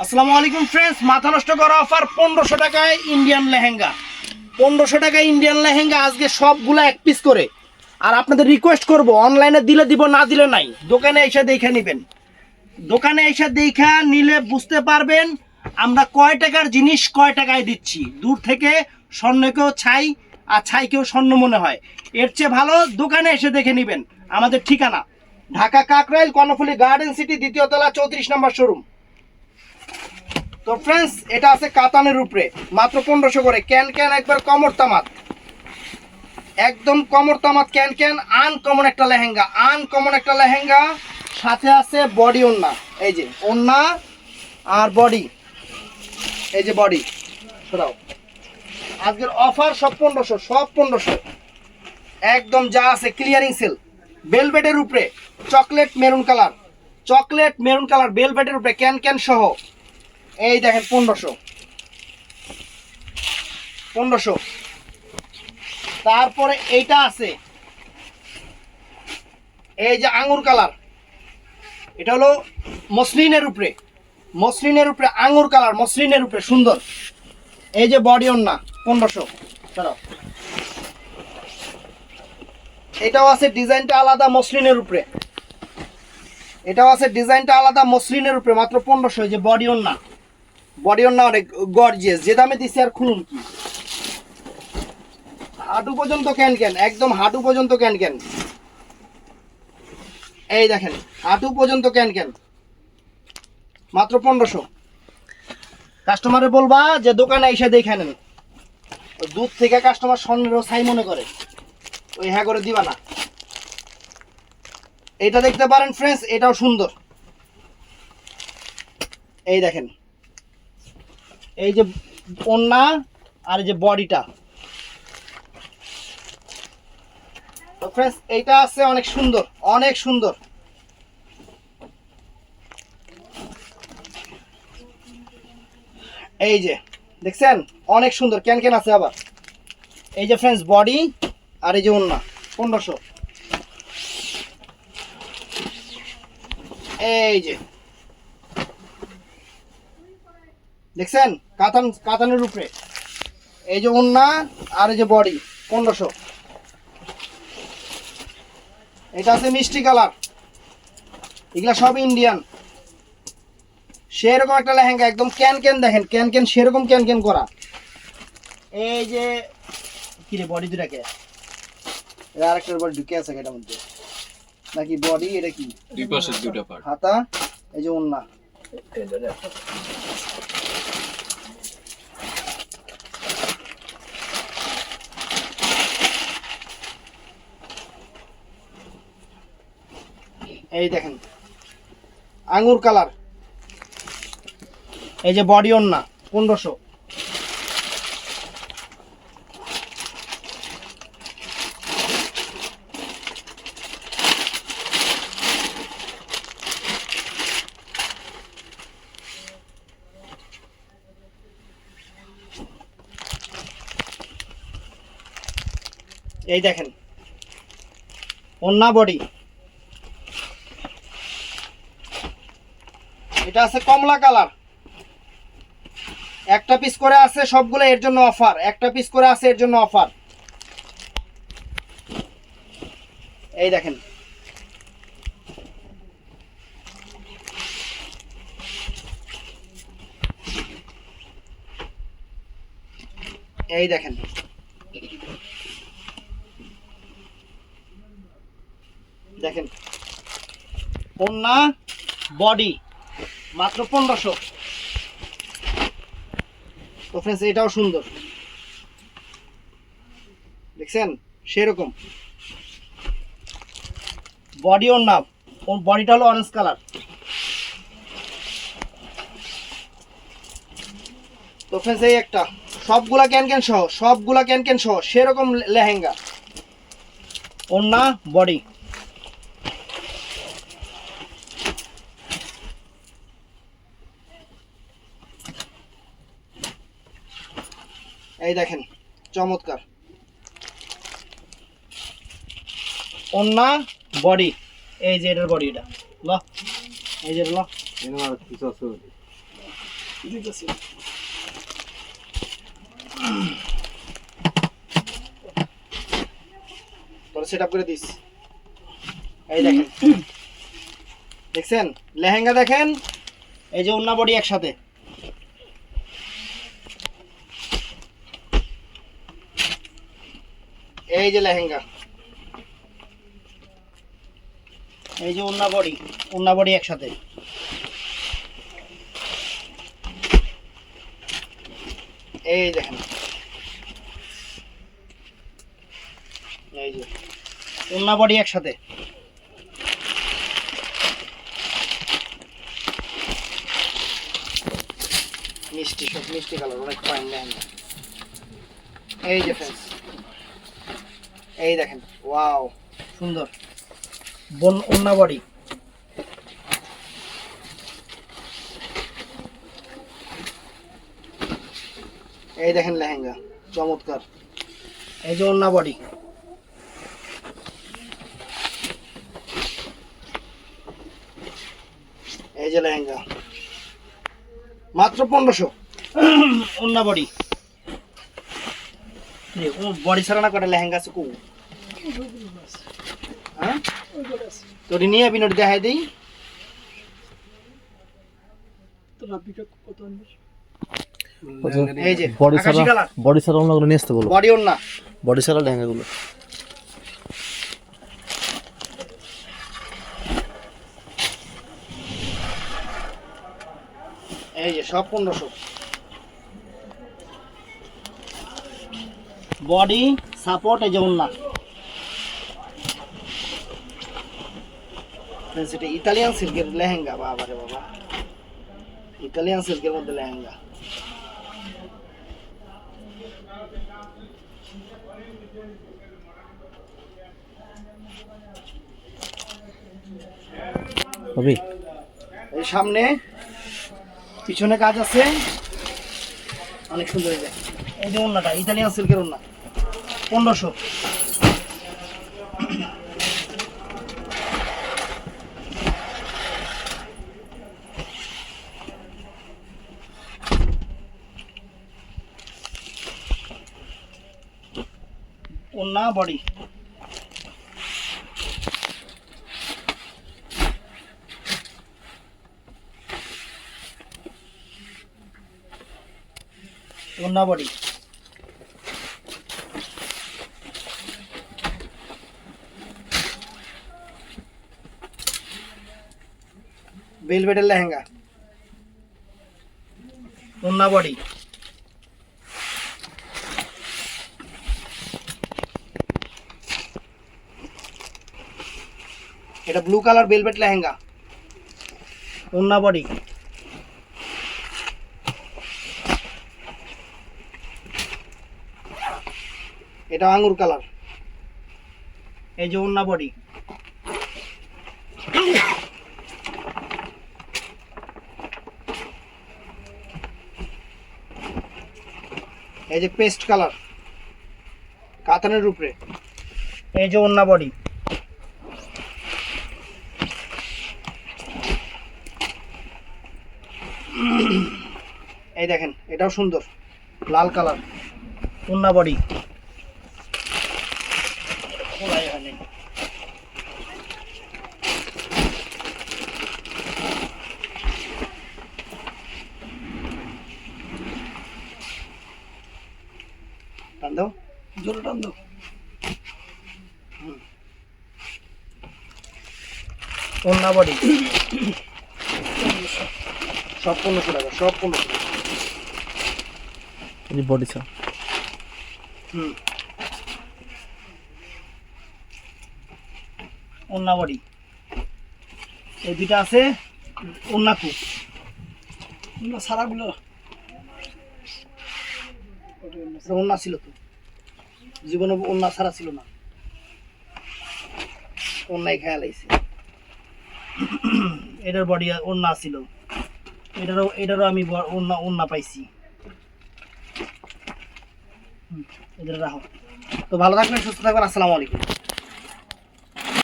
আসসালামু আলাইকুম ফ্রেন্ডস, মাথা নষ্ট করা অফার 1500 টাকায় ইন্ডিয়ান লেহেঙ্গা। 1500 টাকায় ইন্ডিয়ান লেহেঙ্গা আজকে সবগুলা এক পিস করে। আর আপনাদের রিকোয়েস্ট করব, অনলাইনে দিলে দিব, না দিলে নাই। দোকানে এসে দেখে নেবেন, দোকানে এসে দেখা নিলে বুঝতে পারবেন আমরা কয় টাকার জিনিস কয় টাকায় দিচ্ছি। দূর থেকে স্বর্ণকেও ছাই আর ছাইকেও স্বর্ণ মনে হয়, এর চেয়ে ভালো দোকানে এসে দেখে নেবেন। আমাদের ঠিকানা ঢাকা কাকরাইল, কর্ণফুলী গার্ডেন সিটি, দ্বিতীয় তলা, 34 নম্বর শোরুম। তো ফ্রেন্ডস, এটা আছে কাতানের উপরে, মাত্র 1500 করে। ক্যান ক্যান একবার কমর তামাত, একদম কমর তামাত ক্যান ক্যান। আনকমন একটা লেহেঙ্গা, আনকমন একটা লেহেঙ্গা। সাথে আছে বডি ওন্না, এই যে ওন্না আর বডি, এই যে বডি সরাও। আজকের অফার সব 1500, সব 1500 একদম যা আছে ক্লিয়ারিং সেল। বেলভেটের উপরে chocolate maroon colour, chocolate maroon colour বেলভেটের উপরে ক্যান ক্যান সহ। এই দেখেন 1500। তারপরে এইটা আছে, এই যে আঙ্গুর কালার, এটা হলো মসলিনের উপরে, মসলিনের উপরে আঙ্গুর কালার, মসলিনের উপরে সুন্দর। এই যে বডি ওন্না 1500। চলো, এটাও আছে ডিজাইনটা আলাদা মসলিনের উপরে, এটাও আছে ডিজাইনটা আলাদা মসলিনের উপরে, মাত্র 1500। এই যে বডি ওন্না, বডি ওন্না অনেক গর্জিয়াস, যে দামে দিছি আর খুলুন কি। হাঁটু পর্যন্ত ক্যান ক্যান, একদম হাঁটু পর্যন্ত ক্যান ক্যান। এই দেখেন হাঁটু পর্যন্ত ক্যান ক্যান, মাত্র 1500। কাস্টমারে বলবা যে দোকানে এসে দেখে নেন, দূর থেকে কাস্টমার স্বর্ণেরও ছাই মনে করে, ওই হ্যাঁ করে দিবা না। এটা দেখতে পারেন ফ্রেন্ডস, এটাও সুন্দর। এই দেখেন, এই যে ওন্না আর এই যে বডিটা। তো ফ্রেন্ডস, এইটা আছে অনেক সুন্দর, অনেক সুন্দর। এই যে দেখছেন অনেক সুন্দর ক্যান ক্যান আছে আবার। এই যে ফ্রেন্ডস বডি আর এই যে ওন্না 1500। এই যে দেখছেন কাতান, কাতানের উপরে এই যে ওন্না আর এই যে বডি 1500। এটা আছে মিষ্টি কালার, এগুলা সব ইন্ডিয়ান। সেরকম একটা লেহেঙ্গা, একদম ক্যান ক্যান, দেখেন ক্যান ক্যান সেরকম ক্যান ক্যান করা। এই যে কি রে, বডি দুটাকে আরেকটার বডি ঢুকে আছে এটার মধ্যে নাকি? বডি এটা কি, দুই পাশে দুটো পার্ট। হাতা, এই যে ওন্না। এই দেখেন আঙ্গুর কালার, এই যে বডি ওন্না 1500। এই দেখেন ওন্না বডি। এটা আছে কমলা কালার, একটা পিস করে আছে সবগুলো, এর জন্য অফার। একটা পিস করে আছে এর জন্য অফার। এই দেখেন এই দেখেন দেখেন ওন্না বডি মাত্র 1500। তো ফ্রেন্ডস, এটাও সুন্দর, দেখছেন সেরকম বডি ওন্না। ওর বডিটা হলো অরেঞ্জ কালার। তো ফ্রেন্ডস, এই একটা, সবগুলা ক্যান ক্যান সহ, সবগুলা ক্যান ক্যান সহ সেরকম লেহেঙ্গা, ওন্না বডি। এই দেখেন চমৎকার ওন্না বডি। এই যে এটার বডি, এটা ল, এই যে ল, তোরা সেট আপ করে দিস। এই দেখেন, দেখছেন লেহেঙ্গা, দেখেন এই যে ওন্না বডি একসাথে। এই যে লেহেঙ্গা, এই যে ওন্না বডি একসাথে। এই দেখেন, এই যে ওন্না বডি একসাথে। মিষ্টি, সব মিষ্টি কালার, অনেক ফাইন লেহেঙ্গা। এই যে ফ্রেন্ডস, এই দেখেন, ওয়াও সুন্দর ওন্না বডি। এই দেখেন লেহেঙ্গা, চমৎকার। এই যে ওন্না বডি, এই যে লেহেঙ্গা, মাত্র 1500 ওন্না বডি। বডি ছাড়া না কটা লেহেঙ্গা আছে কো? হ্যাঁ তোর নিয়ে আবি, নোট দেখাই দিই। এই যে আকাশী কালার, বডি ছাড়া ওনাগুলো নিয়ে আসতে বলো। বডি ওন্না, বডি ছাড়া লেহেঙ্গাগুলো। এই যে সব 1500। বডি সাপোর্ট, এই যে ওন্না। সেটা ইতালিয়ান সিল্কের লেহেঙ্গা, বাবা রে বাবা, ইতালিয়ান সিল্কের মধ্যে লেহেঙ্গা। ভাবি এই সামনে পিছনে কাজ আছে, অনেক সুন্দর। এই যে এই যে ওন্নাটা ইতালিয়ান সিল্কের ওন্না, 1500। ওন্না বডি, ওন্না বডি। ভেলভেটের লেহেঙ্গা, ওন্না বডি। এটা ব্লু কালার ভেলভেট লেহেঙ্গা, ওন্না বডি। এটা আঙ্গুর কালার, এই যে ওন্না বডি। এই যে পেস্ট কালার কাতানের উপরে, এই যে ওন্না বডি। এই দেখেন, এটাও সুন্দর, লাল কালার, ওন্না বডি। টান দাও, জোরে টান দাও। ওন্না বডি, সব 1500 টাকা, সব 1500। এই বডি ছাড়া। ওন্না বডি, এই দুইটা আছে ওন্না কু, ওন্না সারাগুলো ওন্না ছিল তো, জীবনে ওন্না ছাড়া ছিল না, ওন্নাই খেয়াল আইছে। এটার বডি ওন্না ছিল, এটারও আমি ওন্না পাইছি। এদের রাখো তো, ভালো থাকবেন, সুস্থ থাকবেন, আসসালামু আলাইকুম।